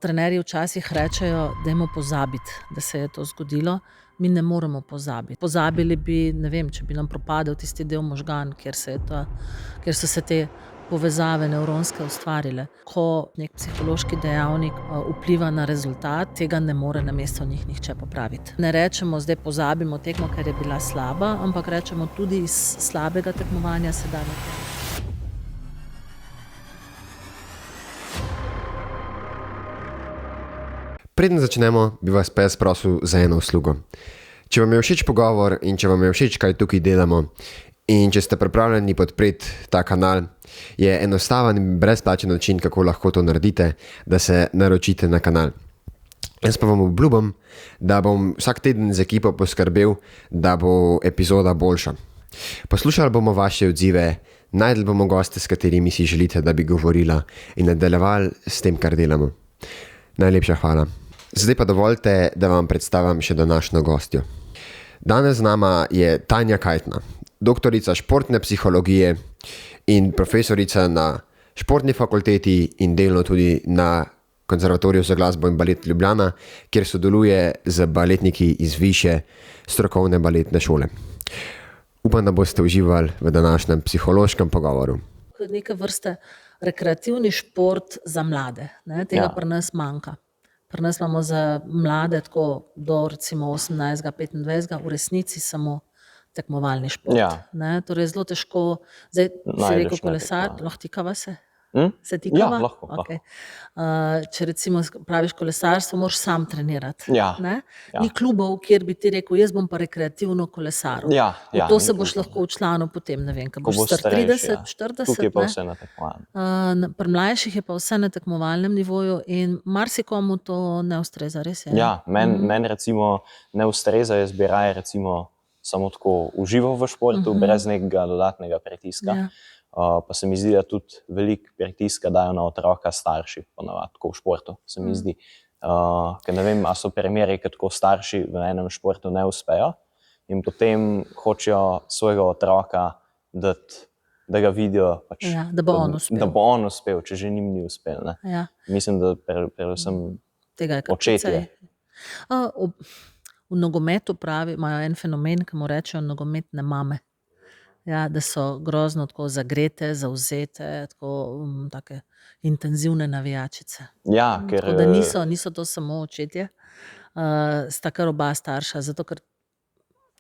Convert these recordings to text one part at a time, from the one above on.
Trenerji včasih rečejo, dajmo pozabiti, da se je to zgodilo. Mi ne moremo pozabiti. Pozabili bi, ne vem, če bi nam propadel tisti del možgan, kjer so se te povezave nevronske ustvarile. Ko nek psihološki dejavnik vpliva na rezultat, tega ne more namesto njih nihče popraviti. Ne rečemo, zdaj pozabimo tekmo, ker je bila slaba, ampak rečemo tudi iz slabega tekmovanja se da nekaj. Preden začnemo, bi vas pes prosil za eno uslugo. Če vam je všeč pogovor in če vam je všeč, kaj tukaj delamo, in če ste pripravljeni podpreti ta kanal, je enostaven in brezplačen način, kako lahko to naredite, da se naročite na kanal. Jaz pa vam obljubim, da bom vsak teden z ekipo poskrbel, da bo epizoda boljša. Poslušali bomo vaše odzive, najdli bomo goste, s katerimi si želite, da bi govorila, in nadaljevali s tem, kar delamo. Najlepša hvala. Zdaj pa dovolite, da vam predstavim še današnjo gostjo. Danes z nama je Tanja Kajtna, doktorica športne psihologije in profesorica na športni fakulteti in delno tudi na Konzervatoriju za glasbo in balet Ljubljana, kjer sodeluje z baletniki iz višje strokovne baletne šole. Upam, da boste uživali v današnjem psihološkem pogovoru. Neke vrste rekreativni šport za mlade, ne? Tega pri nas manjka. Pri nas imamo za mlade tako do recimo 18, 25, v resnici samo tekmovalni šport. Ne? Torej zelo težko, zdaj si rekel kolesar, lahko tikava se? Se tikava? Ja, lahko. Okay. Če recimo praviš kolesarstvo, moraš sam trenirati. Ne? Ni klubov, kjer bi ti rekel, jaz bom pa rekreativno kolesaril. V to se boš lahko včlanil potem, ne vem, ko boš star 30, 40. Tukaj je pa vse na tekmovanju. Pri mlajših je pa vse na tekmovalnem nivoju in marsikomu to ne ustreza, res je. Ja, meni recimo ne ustreza, jaz bi raje recimo samo tako užival v športu, brez nekega dodatnega pritiska. Pa se mi zdi, da tudi veliko pritiska dajo na otroka starši, ponavadi, tako v športu, se mi zdi. Ker ne vem, a so primeri, ker tako starši v enem športu ne uspejo in potem hočejo svojega otroka dati, da ga vidijo, pač, da bo on uspel. Da bo on uspel, če že njim ni uspel. Ne? Mislim, da predvsem očetje. V nogometu imajo en fenomen, ki mu rečejo nogometne mame. Ja, da so grozno tako zagrete, zavzete, take intenzivne navijačice. Ja, ker... Tako da niso to samo očetje, sta kar oba starša, zato ker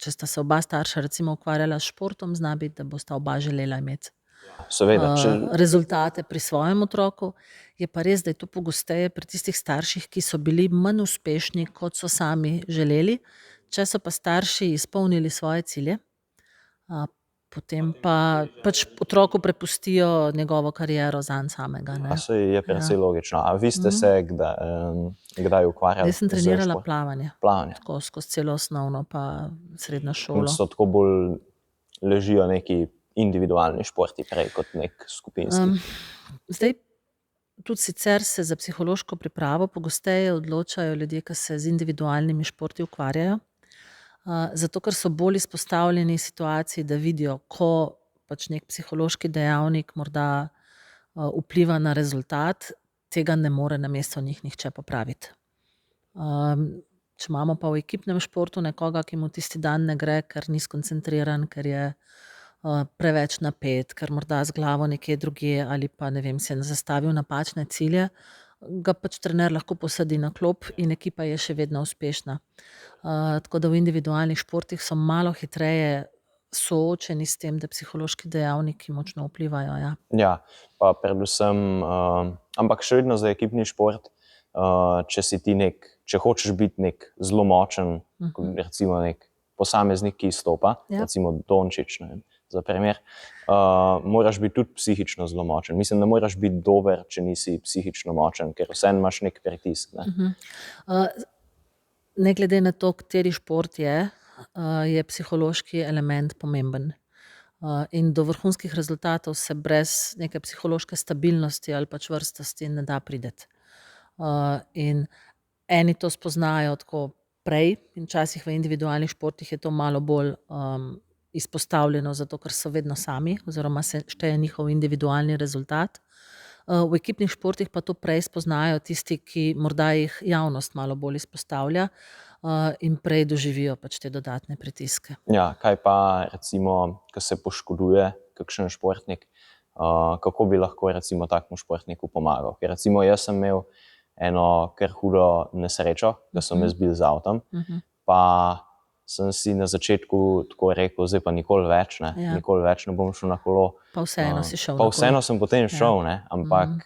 če sta se oba starša recimo ukvarjala s športom, zna biti, da bosta oba želela imeti rezultate pri svojem otroku. Je pa res, da je to pogosteje pri tistih starših, ki so bili manj uspešni, kot so sami želeli. Če so pa starši izpolnili svoje cilje, potem pa pač otroku prepustijo njegovo kariero zanj samega. Se je precej logično. A vi ste se kdaj ukvarjali? Jaz sem trenirala plavanje. Tako skozi celo osnovno pa srednjo šolo. So tako bolj ležijo neki individualni športi prej kot nek skupinski? Zdaj, tudi sicer se za psihološko pripravo pogosteje odločajo ljudje, ki se z individualnimi športi ukvarjajo. Zato, ker so bolj izpostavljeni situaciji, da vidijo, ko pač nek psihološki dejavnik morda vpliva na rezultat, tega ne more namesto njih nihče popraviti. Če imamo pa v ekipnem športu nekoga, ki mu tisti dan ne gre, ker ni skoncentriran, ker je preveč napet, ker morda z glavo nekje drugje ali pa ne vem, si je zastavil napačne cilje, ga pač trener lahko posadi na klop in ekipa je še vedno uspešna. Tako da v individualnih športih so malo hitreje soočeni s tem, da psihološki dejavniki močno vplivajo. Ja, pa predvsem, ampak še vedno za ekipni šport, če hočeš biti nek zelo močen, recimo nek posameznik, ki izstopa, recimo Dončić, ne vem, za primer, moraš biti tudi psihično zelo močen. Mislim, da moraš biti dober, če nisi psihično močen, ker vseeno imaš nek pritisk. Ne glede na to, kateri šport je psihološki element pomemben. In do vrhunskih rezultatov se brez neke psihološke stabilnosti ali pa čvrstosti ne da priti. In eni to spoznajo tako prej in včasih v individualnih športih je to malo bolj izpostavljeno, zato ker so vedno sami oziroma se šteje njihov individualni rezultat. V ekipnih športih pa to prej spoznajo tisti, ki morda jih javnost malo bolj izpostavlja, in prej doživijo pač te dodatne pritiske. Ja, kaj pa recimo, ko se poškoduje kakšen športnik, kako bi lahko recimo takemu športniku pomagal? Ker recimo jaz sem imel eno kar hudo nesrečo, ko so me zbili z avtom, pa sem si na začetku tako rekel, zdaj pa nikoli več ne bom šel na kolo. Pa vseeno si šel na Pa kolo. vseeno sem potem šel, ne, ampak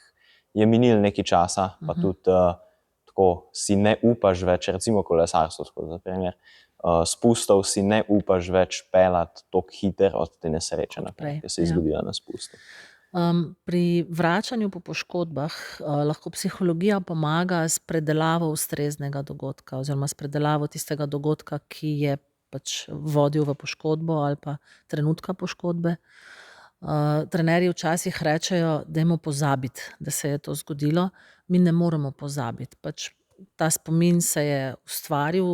je minil nekaj časa, pa tudi tako si ne upaš več, recimo kolesarstvo, za primer, spustov si ne upaš več peljati toliko hiter od te nesreče naprej, ki se je zgodila na spustu. Pri vračanju po poškodbah lahko psihologija pomaga s predelavo ustreznega dogodka oziroma s predelavo tistega dogodka, ki je pač vodil v poškodbo ali pa trenutka poškodbe. Trenerji včasih rečejo, dajmo pozabiti, da se je to zgodilo. Mi ne moremo pozabiti. Pač ta spomin se je ustvaril,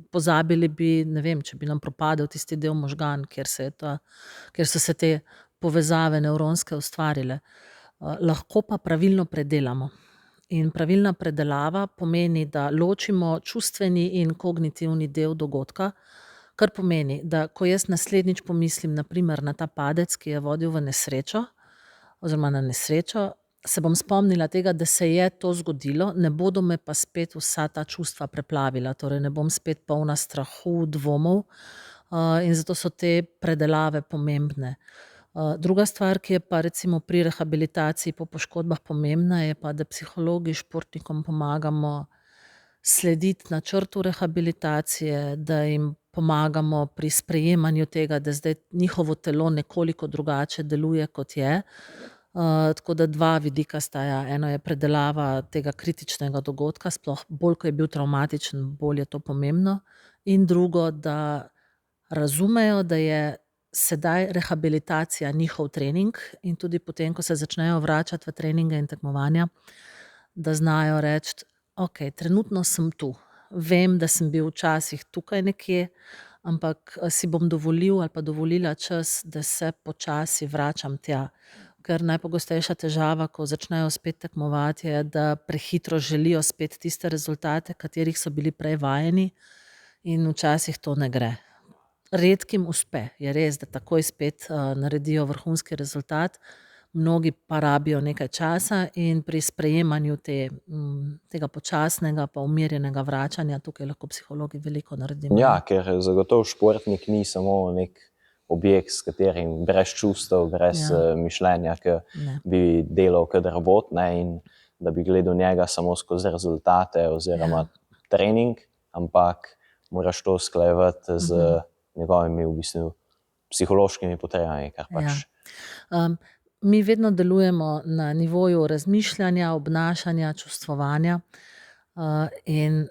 pozabili bi, ne vem, če bi nam propadel tisti del možgan, kjer so se te povezave nevronske ustvarile. Lahko pa pravilno predelamo. In pravilna predelava pomeni, da ločimo čustveni in kognitivni del dogodka, kar pomeni, da ko jaz naslednjič pomislim na primer na ta padec, ki je vodil v nesrečo, oziroma na nesrečo, se bom spomnila tega, da se je to zgodilo, ne bodo me pa spet vsa ta čustva preplavila, torej ne bom spet polna strahu, dvomov, in zato so te predelave pomembne. Druga stvar, ki je pa recimo pri rehabilitaciji po poškodbah pomembna, je pa, da psihologi športnikom pomagamo slediti načrtu rehabilitacije, da jim pomagamo pri sprejemanju tega, da zdaj njihovo telo nekoliko drugače deluje, kot je. Tako da dva vidika sta, ja. Eno je predelava tega kritičnega dogodka, sploh bolj, ko je bil travmatičen, bolj je to pomembno. In drugo, da razumejo, da je sedaj rehabilitacija njihov trening in tudi potem, ko se začnejo vračati v treninge in tekmovanja, da znajo reči, ok, trenutno sem tu. Vem, da sem bil včasih tukaj nekje, ampak si bom dovolil ali pa dovolila čas, da se počasi vračam tja. Ker najpogostejša težava, ko začnejo spet tekmovati, je, da prehitro želijo spet tiste rezultate, katerih so bili prej vajeni, in včasih to ne gre. Redkim uspe, je res, da takoj spet naredijo vrhunski rezultat, mnogi pa rabijo nekaj časa in pri sprejemanju tega počasnega pa umirjenega vračanja tukaj lahko psihologi veliko naredimo. Ja, ker zagotovo športnik ni samo nek objekt, s katerim brez čustev, brez mišljenja, ki bi delal kot robot, ne, in da bi gledal njega samo skozi rezultate oziroma trening, ampak moraš to usklajevati z njegovimi v bistvu psihološkimi potrebami, kar pač. Mi vedno delujemo na nivoju razmišljanja, obnašanja, čustvovanja, in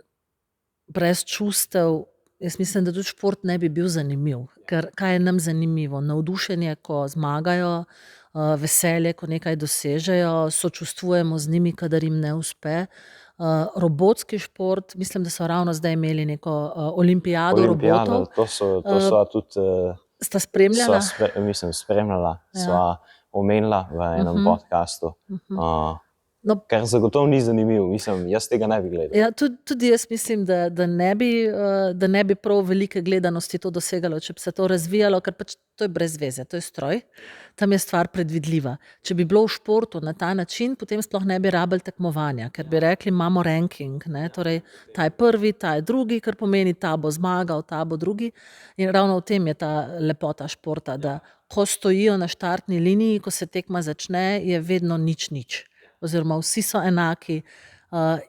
brez čustev, jaz mislim, da tudi šport ne bi bil zanimiv. Ker kaj je nam zanimivo? Navdušenje, ko zmagajo, veselje, ko nekaj dosežejo, sočustvujemo z njimi, kadar jim ne uspe. Robotski šport, mislim, da so ravno zdaj imeli neko olimpijado robotov. To so tudi Sta spremljala? Spremljala, sva omenila v enem podcastu. Kar zagotovo ni zanimivo, mislim, jaz tega ne bi gledal. Ja, tudi jaz mislim, da ne bi prav velike gledanosti to dosegalo, če bi se to razvijalo, ker pač to je brez veze, to je stroj, tam je stvar predvidljiva. Če bi bilo v športu na ta način, potem sploh ne bi rabili tekmovanja, ker bi rekli, imamo ranking, ne, torej ta je prvi, ta je drugi, kar pomeni, ta bo zmagal, ta bo drugi. In ravno v tem je ta lepota športa, da ko stojijo na štartni liniji, ko se tekma začne, je vedno nič. Oziroma vsi so enaki,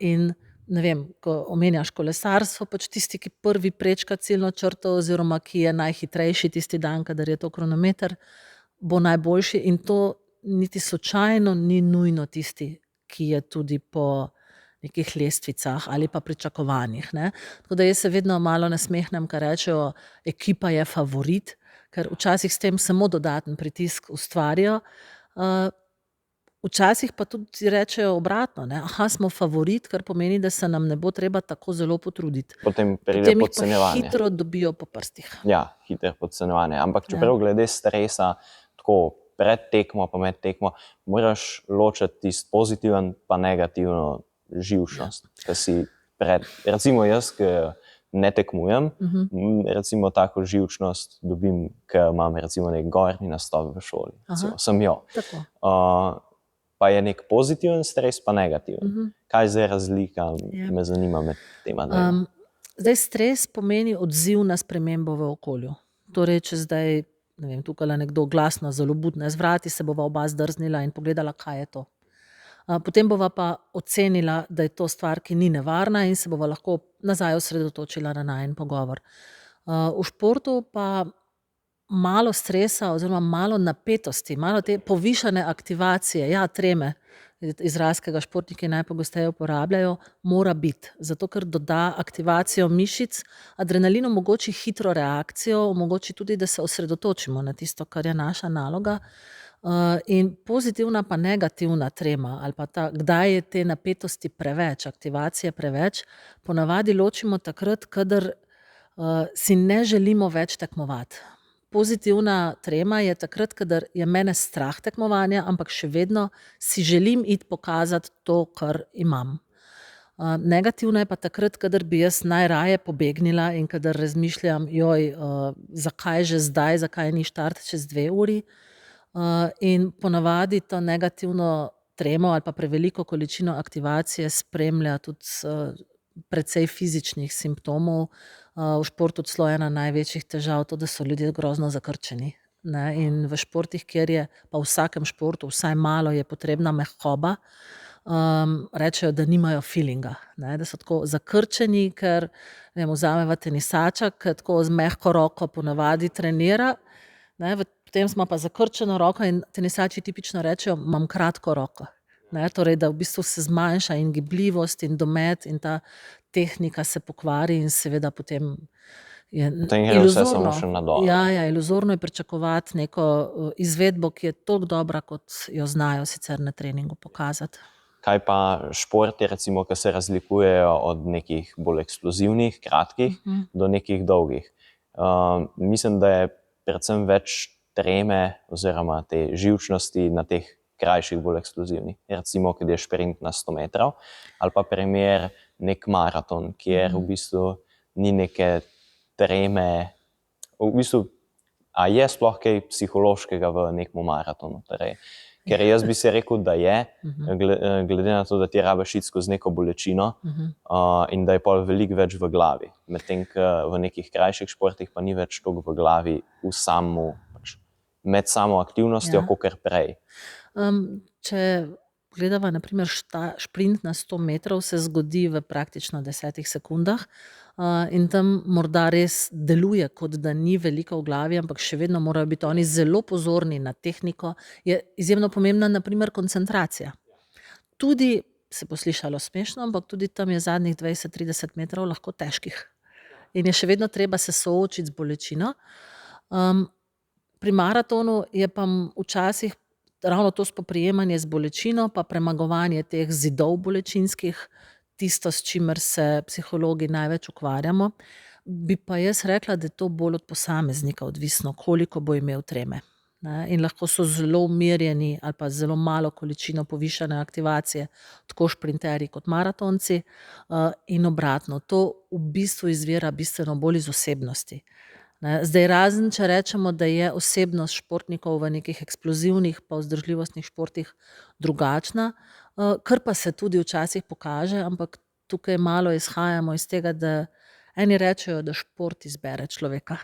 in ne vem, ko omenjaš kolesarstvo, pač tisti, ki prvi prečka ciljno črto oziroma ki je najhitrejši tisti dan, kadar je to kronometer, bo najboljši, in to niti slučajno ni nujno tisti, ki je tudi po nekih lestvicah ali pa pričakovanjih, ne. Tako da jaz se vedno malo nasmehnem, ko rečejo, ekipa je favorit, ker včasih s tem samo dodaten pritisk ustvarijo. Včasih pa tudi rečejo obratno, ne? Aha, smo favorit, kar pomeni, da se nam ne bo treba tako zelo potruditi. Potem pride jih pa podcenjevanje. hitro dobijo po prstih. Ja, hitro podcenjevanje. Ampak čeprav glede stresa, tako pred tekmo pa med tekmo moraš ločiti tisto pozitiven pa negativno živčnost, ki si recimo jaz, ki ne tekmujem, recimo tako živčnost dobim, ko imam recimo nek gornji nastop v šoli. Recimo, sem jo. Tako. Pa je nek pozitiven stres, pa negativen. Kaj je zdaj razlika, me zanima med tema dvema? Zdaj, stres pomeni odziv na spremembo v okolju. Torej, če zdaj, ne vem, tukaj nekdo glasno zelo budne z vrati, se bova oba zdrznila in pogledala, kaj je to. Potem bova pa ocenila, da je to stvar, ki ni nevarna in se bova lahko nazaj osredotočila na najin pogovor. V športu pa malo stresa oziroma malo napetosti, malo te povišane aktivacije, treme, izraz, ki ga športniki najpogosteje uporabljajo, mora biti. Zato, ker doda aktivacijo mišic, adrenalin omogoči hitro reakcijo, omogoči tudi, da se osredotočimo na tisto, kar je naša naloga. In pozitivna pa negativna trema ali pa kdaj je te napetosti preveč, aktivacije preveč, ponavadi ločimo takrat, kadar si ne želimo več tekmovati. Pozitivna trema je takrat, kadar je mene strah tekmovanja, ampak še vedno si želim iti pokazati to, kar imam. Negativna je pa takrat, kadar bi jaz najraje pobegnila in kadar razmišljam, zakaj že zdaj, zakaj ni štart čez 2 uri. In ponavadi to negativno tremo ali pa preveliko količino aktivacije spremlja tudi precej fizičnih simptomov. V športu celo ena največjih težav to, da so ljudje grozno zakrčeni. In v športih, kjer je, pa v vsakem športu, vsaj malo je potrebna mehkoba, rečejo, da nimajo feelinga, da so tako zakrčeni, ker vzameva tenisača, ki tako z mehko roko ponavadi trenira, potem smo pa zakrčeno roko in tenisači tipično rečejo, imam kratko roko. Torej, da v bistvu se zmanjša in gibljivost in domet in ta tehnika se pokvari in seveda potem je iluzorno. Iluzorno je pričakovati neko izvedbo, ki je toliko dobra, kot jo znajo sicer na treningu pokazati. Kaj pa športi, recimo, ki se razlikujejo od nekih bolj eksplozivnih, kratkih, do nekih dolgih? Mislim, da je predvsem več treme oziroma te živčnosti na teh krajših, bolj eksplozivnih. Recimo, kad je šprint na 100 metrov, ali pa primer nek maraton, kjer v bistvu ni neke treme. V bistvu, a je sploh kaj psihološkega v nekem maratonu? Torej, ker jaz bi si rekel, da je, glede na to, da ti rabiš iti skozi neko bolečino in da je pol veliko več v glavi. Medtem, ko v nekih krajših športih pa ni več toliko v glavi med samo aktivnostjo, kakor prej. Če gledava na primer šprint na 100 metrov, se zgodi v praktično 10 sekundah in tam morda res deluje, kot da ni veliko v glavi, ampak še vedno morajo biti oni zelo pozorni na tehniko. Je izjemno pomembna na primer koncentracija. Tudi, se bo slišalo smešno, ampak tudi tam je zadnjih 20-30 metrov lahko težkih. In je še vedno treba se soočiti z bolečino. Pri maratonu je pa včasih ravno to spoprijemanje z bolečino, pa premagovanje teh zidov bolečinskih, tisto, s čimer se psihologi največ ukvarjamo. Bi pa jaz rekla, da je to bolj od posameznika odvisno, koliko bo imel treme. In lahko so zelo umirjeni ali pa zelo malo količino povišane aktivacije, tako šprinterji kot maratonci, in obratno. To v bistvu izvira bistveno bolj iz osebnosti. Zdaj, razen če rečemo, da je osebnost športnikov v nekih eksplozivnih pa vzdržljivostnih športih drugačna, kar pa se tudi včasih pokaže, ampak tukaj malo izhajamo iz tega, da eni rečejo, da šport izbere človeka.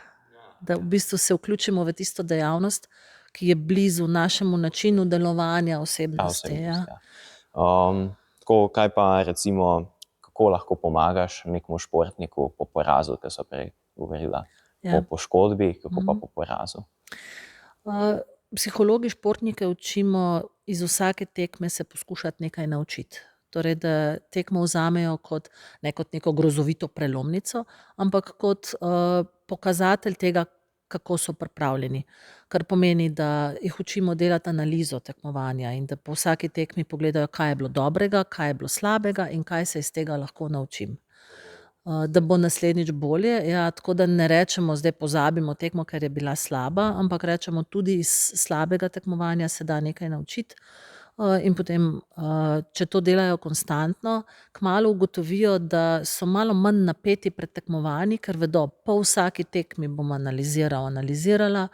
Da v bistvu se vključimo v tisto dejavnost, ki je blizu našemu načinu delovanja osebnosti. Kaj pa recimo, kako lahko pomagaš nekemu športniku po porazu, ki so prej govorila? Po poškodbi, kako pa po porazu? Psihologi športnike učimo iz vsake tekme se poskušati nekaj naučiti. Torej, da tekmo vzamejo ne kot neko grozovito prelomnico, ampak kot pokazatelj tega, kako so pripravljeni. Kar pomeni, da jih učimo delati analizo tekmovanja in da po vsaki tekmi pogledajo, kaj je bilo dobrega, kaj je bilo slabega in kaj se iz tega lahko naučim. da bo naslednjič bolje. Ja, tako da ne rečemo, zdaj pozabimo tekmo, ker je bila slaba, ampak rečemo, tudi iz slabega tekmovanja se da nekaj naučiti. In potem, če to delajo konstantno, kmalu ugotovijo, da so malo manj napeti pred tekmovanji, ker vedo, po vsaki tekmi bom analizirala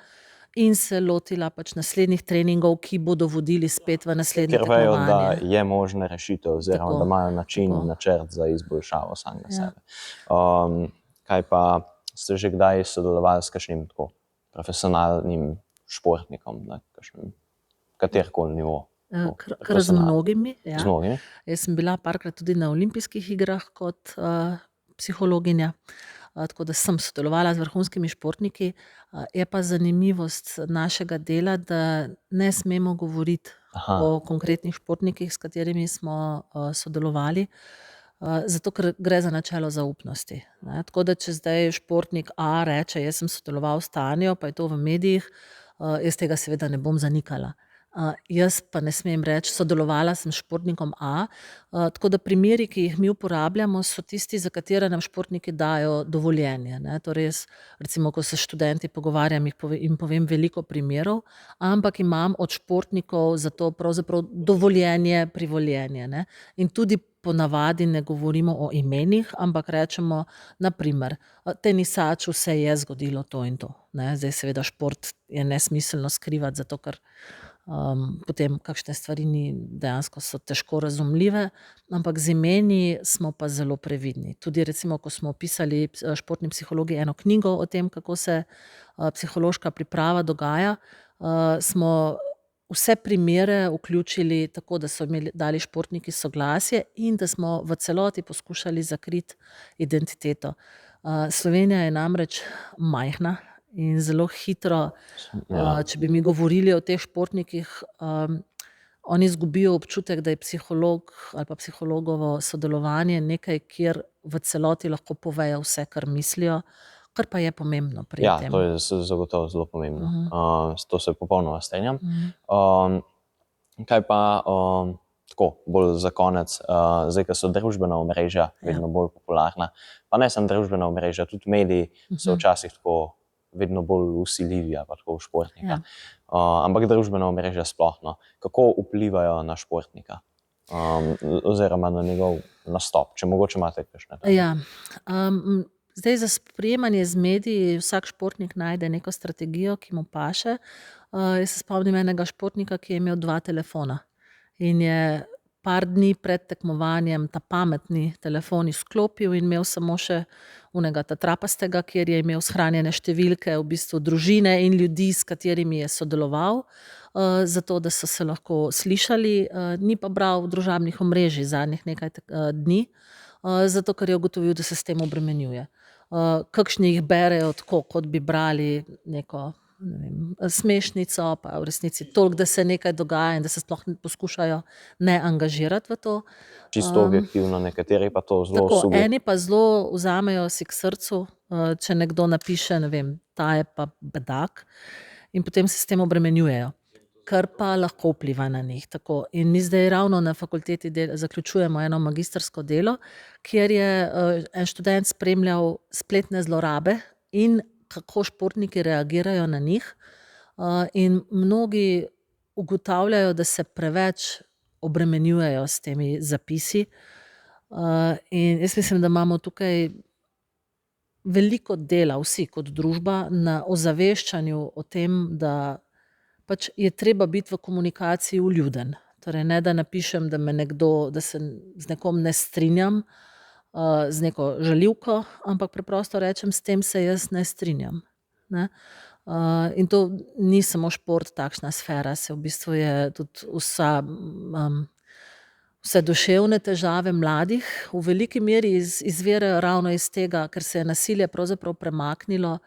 in se lotila pač naslednjih treningov, ki bodo vodili spet v naslednje Ker vejo, da tekmovanje. je možna rešitev, oziroma Tako, da imajo način, tako. načrt za izboljšavo samega Ja. sebe. Kaj pa ste že kdaj sodelovali s kakšnim tako profesionalnim športnikom na katerikoli nivo? Kar z mnogimi. Z Ja. mnogimi? Jaz sem bila parkrat tudi na olimpijskih igrah kot psihologinja, tako da sem sodelovala z vrhunskimi športniki. Je pa zanimivost našega dela, da ne smemo govoriti o konkretnih športnikih, s katerimi smo sodelovali, zato ker gre za načelo zaupnosti. Ne? Tako da če zdaj športnik A reče, jaz sem sodeloval s Tanjo, pa je to v medijih, jaz tega seveda ne bom zanikala. Jaz pa ne smem reči, sodelovala sem s športnikom A, tako da primeri, ki jih mi uporabljamo, so tisti, za katere nam športniki dajo dovoljenje. Ne? Torej jaz, recimo, ko se s študenti pogovarjam, jim povem veliko primerov, ampak imam od športnikov za to pravzaprav dovoljenje, privoljenje. Ne? In tudi ponavadi ne govorimo o imenih, ampak rečemo, naprimer, tenisaču se je zgodilo to in to. Ne? Zdaj seveda šport je nesmiselno skrivati, zato ker potem kakšne stvari dejansko so težko razumljive, ampak z imeni smo pa zelo previdni. Tudi recimo, ko smo pisali športni psihologi eno knjigo o tem, kako se psihološka priprava dogaja, smo vse primere vključili tako, da so dali športniki soglasje in da smo v celoti poskušali zakriti identiteto. Slovenija je namreč majhna in zelo hitro, če bi mi govorili o teh športnikih, oni izgubijo občutek, da je psiholog ali pa psihologovo sodelovanje nekaj, kjer v celoti lahko povejo vse, kar mislijo, kar pa je pomembno pri tem. Ja, to je zagotovo zelo pomembno. To se popolnoma strinjam. Kaj pa tako, bolj za konec, zdaj, ko so družbena omrežja vedno bolj popularna, pa ne samo družbena omrežja, tudi mediji so včasih tako vedno bolj vsiljivi, pa tako v športnika. Ampak družbena omrežja sploh, no. Kako vplivajo na športnika? Oziroma na njegov nastop, če mogoče imate kakšne. Ja. Zdaj za sprejemanje z mediji vsak športnik najde neko strategijo, ki mu paše. Jaz se spomnim enega športnika, ki je imel 2 telefona in je par dni pred tekmovanjem ta pametni telefon izklopil in imel samo še ta trapastega, kjer je imel shranjene številke v bistvu družine in ljudi, s katerimi je sodeloval, zato da so se lahko slišali, ni pa bral družabnih omrežij zadnjih nekaj dni, zato ker je ugotovil, da se s tem obremenjuje. Kakšni jih berejo tako, kot bi brali neko smešnico, pa v resnici toliko, da se nekaj dogaja in da se sploh poskušajo ne angažirati v to. Čisto objektivno, nekateri pa to zelo Tako, subjektivno. eni pa zelo vzamejo si k srcu, če nekdo napiše, ne vem, ta je pa bedak, in potem se s tem obremenjujejo, kar pa lahko vpliva na njih. Tako. In mi zdaj ravno na fakulteti zaključujemo eno magistrsko delo, kjer je en študent spremljal spletne zlorabe in kako športniki reagirajo na njih. In mnogi ugotavljajo, da se preveč obremenjujejo s temi zapisi. In jaz mislim, da imamo tukaj veliko dela vsi kot družba na ozaveščanju o tem, da pač je treba biti v komunikaciji vljuden. Torej ne, da napišem, da se z nekom ne strinjam, z neko žaljivko, ampak preprosto rečem, s tem se jaz ne strinjam. Ne? In to ni samo šport, takšna sfera, se v bistvu je tudi vse duševne težave mladih v veliki meri izvirajo ravno iz tega, ker se je nasilje pravzaprav premaknilo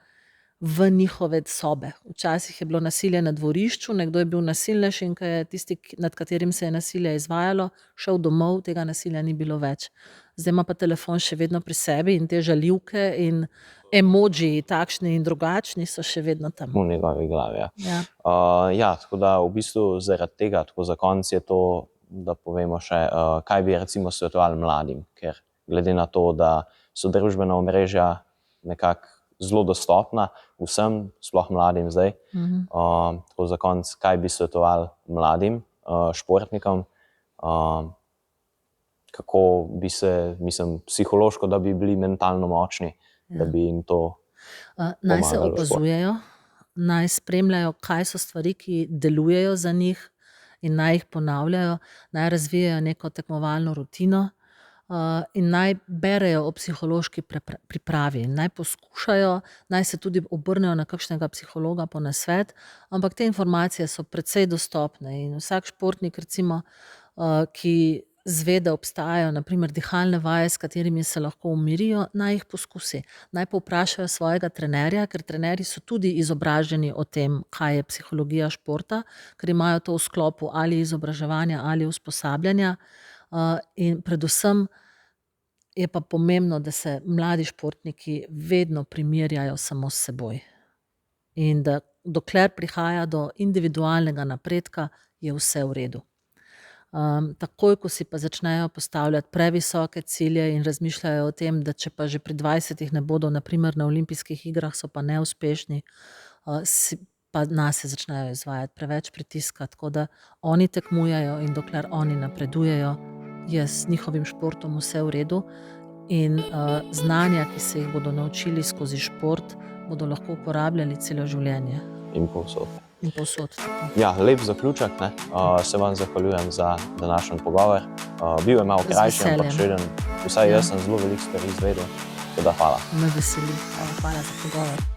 v njihove sobe. Včasih je bilo nasilje na dvorišču, nekdo je bil nasilnež in ko je tisti, nad katerim se je nasilje izvajalo, šel domov, tega nasilja ni bilo več. Zdaj ima pa telefon še vedno pri sebi in te žaljivke in emoji, takšni in drugačni, so še vedno tam. V njegovi glavi, ja. Ja. Ja, tako da v bistvu zaradi tega, tako za konec je to, da povemo še, kaj bi recimo svetovali mladim, ker glede na to, da so družbena omrežja nekako zelo dostopna vsem, sploh mladim zdaj. Tako za konec, kaj bi svetoval mladim športnikom, kako bi se, mislim, psihološko, da bi bili mentalno močni, da bi jim to Naj se pomagalo v športu. opazujejo, naj spremljajo, kaj so stvari, ki delujejo za njih in naj jih ponavljajo, naj razvijajo neko tekmovalno rutino, in naj berejo o psihološki pripravi. Naj poskušajo, naj se tudi obrnejo na kakšnega psihologa po nasvet, ampak te informacije so precej dostopne in vsak športnik, recimo, ki zve, da obstajajo na primer dihalne vaje, s katerimi se lahko umirijo, naj jih poskusi. Naj povprašajo svojega trenerja, ker trenerji so tudi izobraženi o tem, kaj je psihologija športa, ker imajo to v sklopu ali izobraževanja ali usposabljanja. In predvsem je pa pomembno, da se mladi športniki vedno primerjajo samo s seboj. In da dokler prihaja do individualnega napredka, je vse v redu. Takoj, ko si pa začnejo postavljati previsoke cilje in razmišljajo o tem, da če pa že pri 20 ne bodo, na primer na olimpijskih igrah, so pa neuspešni, pa nase začnejo izvajati preveč pritiska, tako da oni tekmujejo in dokler oni napredujejo, je s njihovim športom vse v redu in znanja, ki se jih bodo naučili skozi šport, bodo lahko uporabljali celo življenje. In povsod. In povsod. Ja, lep zaključek, ne? Se vam zahvaljujem za današnji pogovor. Bil je malo Z krajši, ampak veseljem. še eden. Vsaj jaz sem zelo veliko stvari izvedel, tako da hvala. Me veseli. Hvala za pogovor.